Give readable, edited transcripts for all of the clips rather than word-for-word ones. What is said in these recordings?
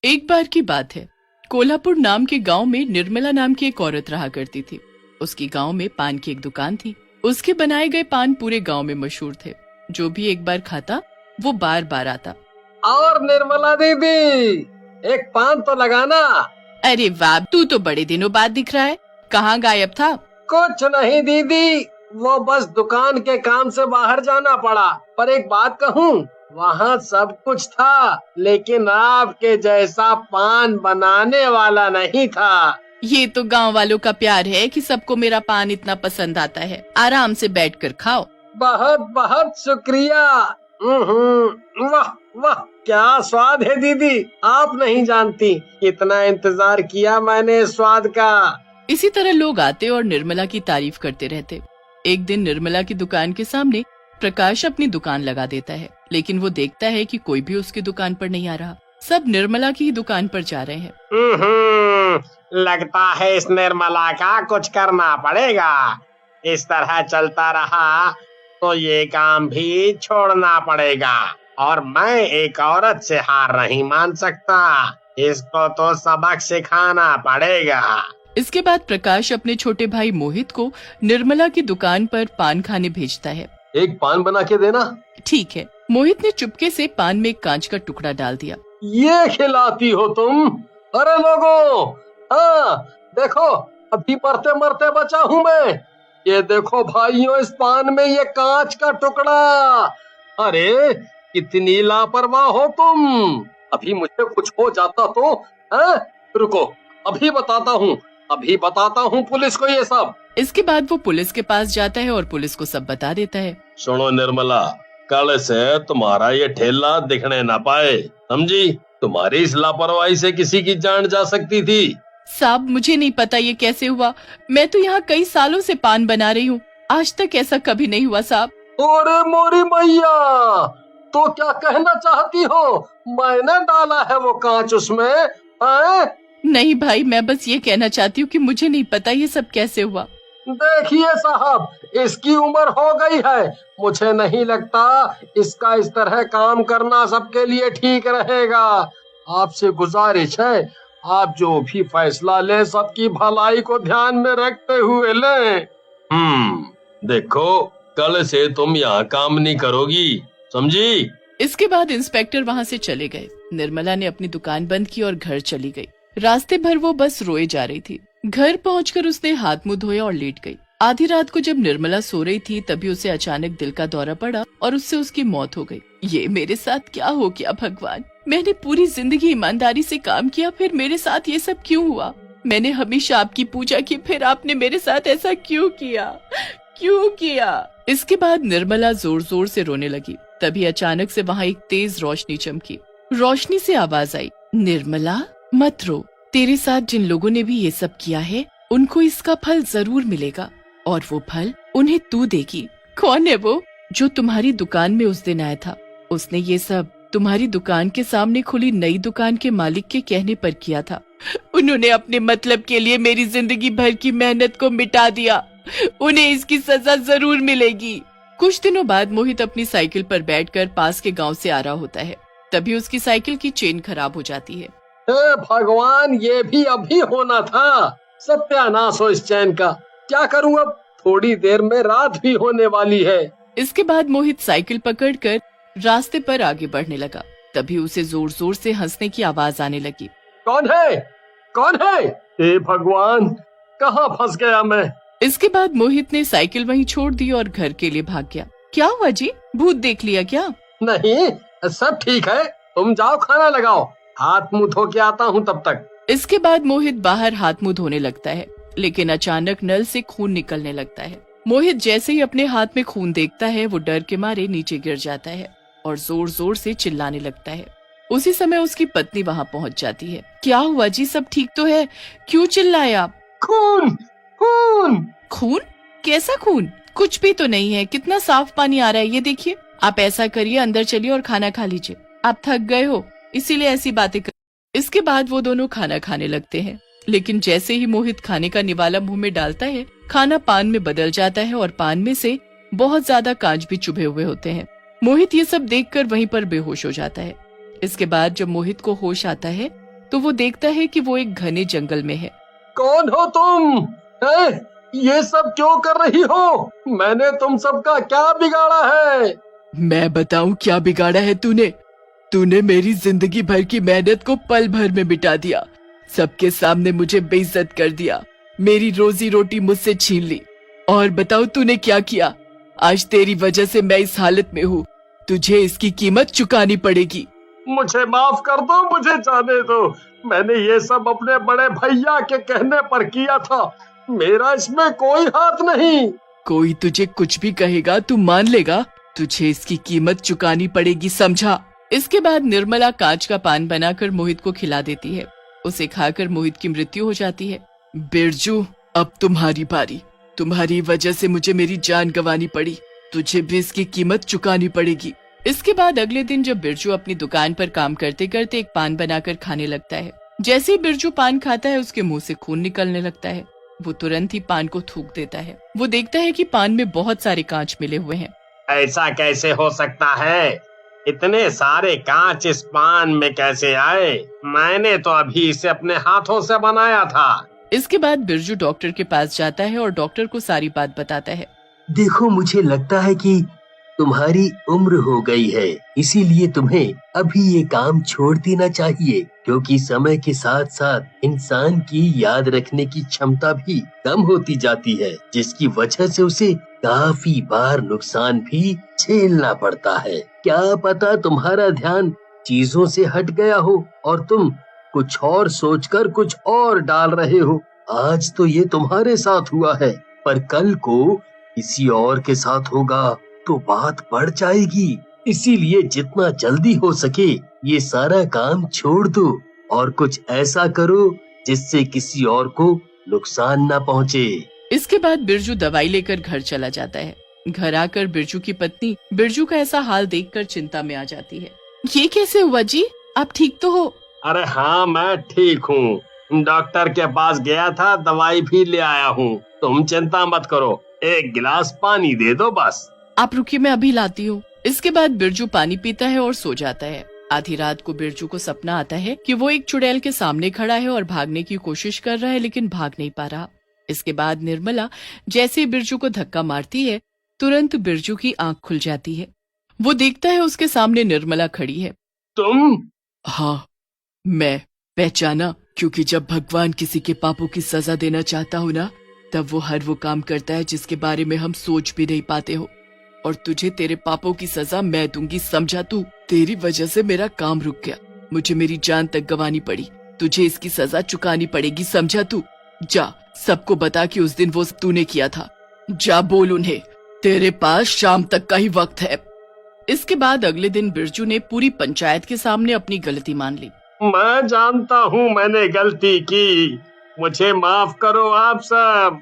एक बार की बात है, कोल्हापुर नाम के गांव में निर्मला नाम की एक औरत रहा करती थी। उसकी गांव में पान की एक दुकान थी। उसके बनाए गए पान पूरे गांव में मशहूर थे। जो भी एक बार खाता वो बार बार आता। और निर्मला दीदी, एक पान तो लगाना। अरे वाह, तू तो बड़े दिनों बाद दिख रहा है। कहाँ गायब था? कुछ नहीं दीदी, वो बस दुकान के काम से बाहर जाना पड़ा। पर एक बात कहूँ, वहाँ सब कुछ था, लेकिन आपके जैसा पान बनाने वाला नहीं था। ये तो गांव वालों का प्यार है कि सबको मेरा पान इतना पसंद आता है। आराम से बैठकर खाओ। बहुत बहुत शुक्रिया। वाह वाह, क्या स्वाद है दीदी, आप नहीं जानती कितना इंतजार किया मैंने इस स्वाद का। इसी तरह लोग आते और निर्मला की तारीफ करते रहते। एक दिन निर्मला की दुकान के सामने प्रकाश अपनी दुकान लगा देता है, लेकिन वो देखता है कि कोई भी उसकी दुकान पर नहीं आ रहा। सब निर्मला की ही दुकान पर जा रहे हैं। लगता है इस निर्मला का कुछ करना पड़ेगा। इस तरह चलता रहा तो ये काम भी छोड़ना पड़ेगा, और मैं एक औरत से हार नहीं मान सकता। इसको तो सबक सिखाना पड़ेगा। इसके बाद प्रकाश अपने छोटे भाई मोहित को निर्मला की दुकान पर पान खाने भेजता है। एक पान बना के देना। ठीक है। मोहित ने चुपके से पान में एक कांच का टुकड़ा डाल दिया। ये खिलाती हो तुम? अरे लोगों, हाँ देखो, अभी मरते मरते बचा हूँ मैं। ये देखो भाइयों, इस पान में ये कांच का टुकड़ा। अरे कितनी लापरवाह हो तुम। अभी मुझे कुछ हो जाता तो? रुको, अभी बताता हूँ पुलिस को ये सब। इसके बाद वो पुलिस के पास जाता है और पुलिस को सब बता देता है। सुनो निर्मला, कल से तुम्हारा ये ठेला दिखने ना पाए, समझी? तुम्हारी इस लापरवाही से किसी की जान जा सकती थी। साहब, मुझे नहीं पता ये कैसे हुआ। मैं तो यहाँ कई सालों से पान बना रही हूँ, आज तक ऐसा कभी नहीं हुआ साहब। अरे मोरी मैया, तो क्या कहना चाहती हो? मैंने डाला है वो कांच उसमें? नहीं भाई, मैं बस ये कहना चाहती हूँ कि मुझे नहीं पता ये सब कैसे हुआ। देखिए साहब, इसकी उम्र हो गई है। मुझे नहीं लगता इसका इस तरह काम करना सबके लिए ठीक रहेगा। आपसे गुजारिश है, आप जो भी फैसला ले सबकी भलाई को ध्यान में रखते हुए लें। देखो, कल से तुम यहाँ काम नहीं करोगी, समझी? इसके बाद इंस्पेक्टर वहाँ से चले गए। निर्मला ने अपनी दुकान बंद की और घर चली गई। रास्ते भर वो बस रोए जा रही थी। घर पहुंचकर उसने हाथ मुंह धोया और लेट गई। आधी रात को जब निर्मला सो रही थी तभी उसे अचानक दिल का दौरा पड़ा और उससे उसकी मौत हो गई। ये मेरे साथ क्या हो गया भगवान? मैंने पूरी जिंदगी ईमानदारी से काम किया, फिर मेरे साथ ये सब क्यों हुआ? मैंने हमेशा आपकी पूजा की, फिर आपने मेरे साथ ऐसा क्यों किया? इसके बाद निर्मला जोर जोर से रोने लगी। तभी अचानक से वहाँ एक तेज रोशनी चमकी। रोशनी से आवाज आई, निर्मला मत रो, तेरे साथ जिन लोगों ने भी ये सब किया है उनको इसका फल जरूर मिलेगा, और वो फल उन्हें तू देगी। कौन है वो? जो तुम्हारी दुकान में उस दिन आया था। उसने ये सब तुम्हारी दुकान के सामने खुली नई दुकान के मालिक के कहने पर किया था। उन्होंने अपने मतलब के लिए मेरी जिंदगी भर की मेहनत को मिटा दिया। उन्हें इसकी सजा जरूर मिलेगी। कुछ दिनों बाद मोहित अपनी साइकिल पर बैठकर पास के गांव से आ रहा होता है। तभी उसकी साइकिल की चेन खराब हो जाती है। हे भगवान, ये भी अभी होना था। सत्यानाश हो इस चैन का। क्या करूं अब? थोड़ी देर में रात भी होने वाली है। इसके बाद मोहित साइकिल पकड़कर रास्ते पर आगे बढ़ने लगा। तभी उसे जोर जोर से हंसने की आवाज आने लगी। कौन है? हे भगवान, कहाँ फंस गया मैं? इसके बाद मोहित ने साइकिल वहीं छोड़ दी और घर के लिए भाग गया। क्या हुआ जी, भूत देख लिया क्या? नहीं, सब ठीक है। तुम जाओ, खाना लगाओ, हाथ मुंह धो के आता हूँ तब तक। इसके बाद मोहित बाहर हाथ मुंह धोने लगता है, लेकिन अचानक नल से खून निकलने लगता है। मोहित जैसे ही अपने हाथ में खून देखता है वो डर के मारे नीचे गिर जाता है और जोर जोर से चिल्लाने लगता है। उसी समय उसकी पत्नी वहाँ पहुँच जाती है। क्या हुआ जी, सब ठीक तो है? क्यों चिल्लाए आप? खून! खून? कैसा खून? कुछ भी तो नहीं है, कितना साफ पानी आ रहा है, ये देखिए। आप ऐसा करिए, अंदर चलिए और खाना खा लीजिए। आप थक गए हो इसीलिए ऐसी बातें कर। इसके बाद वो दोनों खाना खाने लगते हैं, लेकिन जैसे ही मोहित खाने का निवाला मुंह में डालता है, खाना पान में बदल जाता है और पान में से बहुत ज्यादा कांच भी चुभे हुए होते हैं। मोहित ये सब देखकर वहीं पर बेहोश हो जाता है। इसके बाद जब मोहित को होश आता है तो वो देखता है कि वो एक घने जंगल में है। कौन हो तुम? हैं? ये सब क्यों कर रही हो? मैंने तुम सबका क्या बिगाड़ा है? मैं बताऊं क्या बिगाड़ा है तूने? तूने मेरी जिंदगी भर की मेहनत को पल भर में मिटा दिया। सबके सामने मुझे बेइज्जत कर दिया, मेरी रोजी रोटी मुझसे छीन ली। और बताओ तूने क्या किया? आज तेरी वजह से मैं इस हालत में हूँ। तुझे इसकी कीमत चुकानी पड़ेगी। मुझे माफ कर दो, मुझे जाने दो। मैंने ये सब अपने बड़े भैया के कहने पर किया था, मेरा इसमें कोई हाथ नहीं। कोई तुझे कुछ भी कहेगा तू मान लेगा? तुझे इसकी कीमत चुकानी पड़ेगी, समझा? इसके बाद निर्मला कांच का पान बनाकर मोहित को खिला देती है। उसे खाकर मोहित की मृत्यु हो जाती है। बिरजू, अब तुम्हारी बारी। तुम्हारी वजह से मुझे मेरी जान गंवानी पड़ी, तुझे भी इसकी कीमत चुकानी पड़ेगी। इसके बाद अगले दिन जब बिरजू अपनी दुकान पर काम करते करते एक पान बनाकर खाने लगता है, जैसे ही बिरजू पान खाता है उसके मुंह से खून निकलने लगता है। वो तुरंत ही पान को थूक देता है। वो देखता है कि पान में बहुत सारे कांच मिले हुए हैं। ऐसा कैसे हो सकता है? इतने सारे कांच इस पान में कैसे आए? मैंने तो अभी इसे अपने हाथों से बनाया था। इसके बाद बिरजू डॉक्टर के पास जाता है और डॉक्टर को सारी बात बताता है। देखो, मुझे लगता है कि तुम्हारी उम्र हो गई है, इसीलिए तुम्हें अभी ये काम छोड़ देना चाहिए, क्योंकि समय के साथ साथ इंसान की याद रखने की क्षमता भी कम होती जाती है, जिसकी वजह से उसे काफी बार नुकसान भी झेलना पड़ता है। क्या पता तुम्हारा ध्यान चीजों से हट गया हो और तुम कुछ और सोचकर कुछ और डाल रहे हो। आज तो ये तुम्हारे साथ हुआ है, पर कल को किसी और के साथ होगा तो बात बढ़ जाएगी। इसीलिए जितना जल्दी हो सके ये सारा काम छोड़ दो और कुछ ऐसा करो जिससे किसी और को नुकसान न पहुँचे। इसके बाद बिरजू दवाई लेकर घर चला जाता है। घर आकर बिरजू की पत्नी बिरजू का ऐसा हाल देखकर चिंता में आ जाती है। ये कैसे हुआ जी? आप ठीक तो हो? अरे हाँ, मैं ठीक हूँ। डॉक्टर के पास गया था, दवाई भी ले आया हूँ। तुम चिंता मत करो, एक गिलास पानी दे दो बस। आप रुकिए, मैं अभी लाती हूँ। इसके बाद बिरजू पानी पीता है और सो जाता है। आधी रात को बिरजू को सपना आता है कि वो एक चुड़ैल के सामने खड़ा है और भागने की कोशिश कर रहा है, लेकिन भाग नहीं पा रहा। इसके बाद निर्मला जैसे ही बिरजू को धक्का मारती है, तुरंत बिरजू की आंख खुल जाती है। वो देखता है उसके सामने निर्मला खड़ी है। तुम? हाँ, मैं पहचाना, क्योंकि जब भगवान किसी के पापों की सजा देना चाहता हो ना, तब वो हर वो काम करता है जिसके बारे में हम सोच भी नहीं पाते हो। और तुझे तेरे पापों की सजा मैं दूंगी, समझा तू? तेरी वजह से मेरा काम रुक गया, मुझे मेरी जान तक गंवानी पड़ी। तुझे इसकी सजा चुकानी पड़ेगी, समझा तू? जा, सबको बता कि उस दिन वो तूने किया था। जा बोल उन्हें, तेरे पास शाम तक का ही वक्त है। इसके बाद अगले दिन बिरजू ने पूरी पंचायत के सामने अपनी गलती मान ली। मैं जानता हूँ मैंने गलती की, मुझे माफ करो आप सब।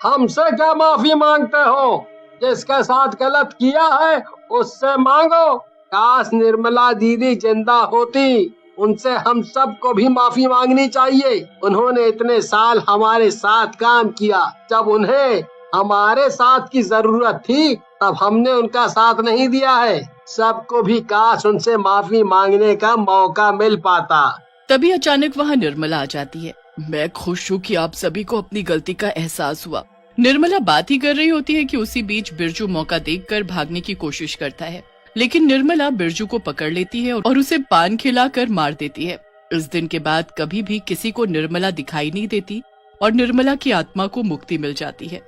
हमसे क्या माफी मांगते हो? जिसके साथ गलत किया है उससे मांगो। काश निर्मला दीदी जिंदा होती, उनसे हम सबको भी माफी मांगनी चाहिए। उन्होंने इतने साल हमारे साथ काम किया, जब उन्हें हमारे साथ की जरूरत थी तब हमने उनका साथ नहीं दिया है। सबको भी काश उनसे माफी मांगने का मौका मिल पाता। तभी अचानक वहाँ निर्मला आ जाती है। मैं खुश हूँ कि आप सभी को अपनी गलती का एहसास हुआ। निर्मला बात ही कर रही होती है कि उसी बीच बिरजू मौका देखकर भागने की कोशिश करता है, लेकिन निर्मला बिरजू को पकड़ लेती है और उसे पान खिलाकर मार देती है। इस दिन के बाद कभी भी किसी को निर्मला दिखाई नहीं देती और निर्मला की आत्मा को मुक्ति मिल जाती है।